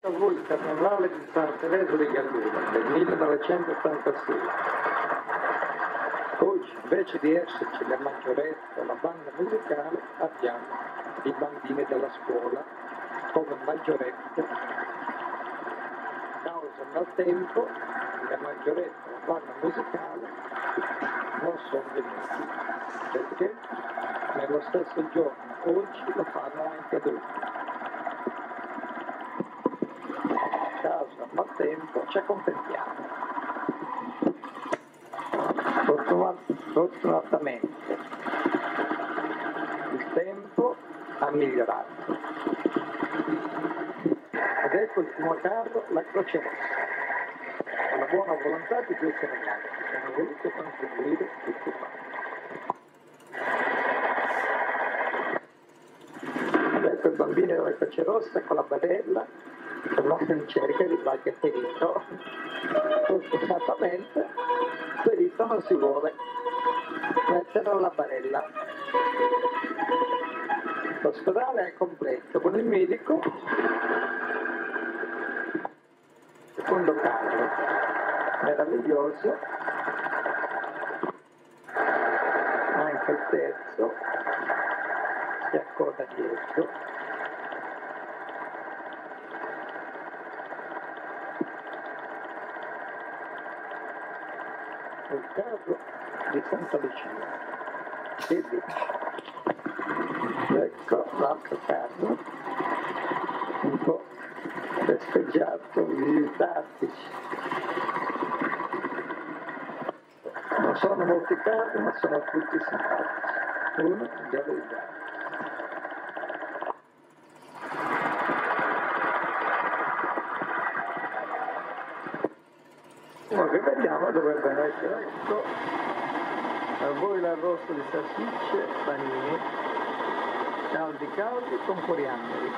a voi il carnevale di San Teresa di Gallura del 1986. Oggi, invece di esserci la maggioretta, la banda musicale, abbiamo i bambini della scuola come maggiorette. Causa maltempo, la maggioretta e la banda musicale non sono venuti, perché nello stesso giorno, oggi, lo fanno anche adulti. Causa maltempo, ci accontentiamo. Fortunatamente il tempo ha migliorato. Ed ecco il primo carro, la Croce Rossa, con la buona volontà di questi ragazzi che hanno voluto contribuire tutti quanti. Ed ecco i bambini della Croce Rossa con la barella, tornando in cerca di qualche ferito. Fortunatamente ferito non si vuole mettere alla barella. L'ospedale è completo con il medico, secondo carro, meraviglioso, anche il terzo si accoda dietro. Il carro di Santa Lucia. Vedi? Ecco l'altro carro, un po' festeggiato, visitati. Non sono molti carri, ma sono tutti simpatici. Uno già vediamo. Ora vediamo dovrebbe essere. Ecco, a voi l'arrosto di salsicce, panini, caldi con coriandoli.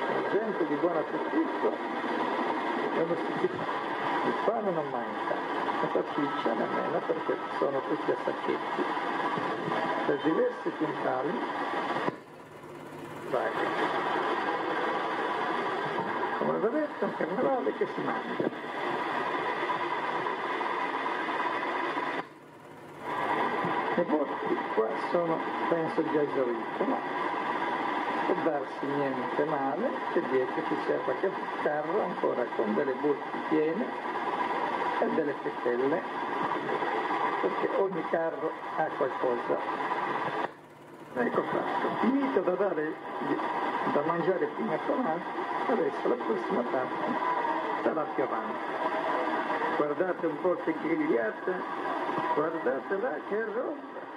La gente di buon appetito, il pane non manca, la salsiccia nemmeno perché sono tutti a sacchetti. Per diversi quintali, vai. Come vedete, un carnevale che si mangia. E molti qua sono, penso, già esauriti, ma può darsi niente male che dietro ci sia qualche carro ancora con delle buste piene e delle fettelle, perché ogni carro ha qualcosa. Ecco fatto, finito da da mangiare prima tomati, adesso la prossima tappa sarà più avanti. Guardate un po' che grigliata, guardate là che roba!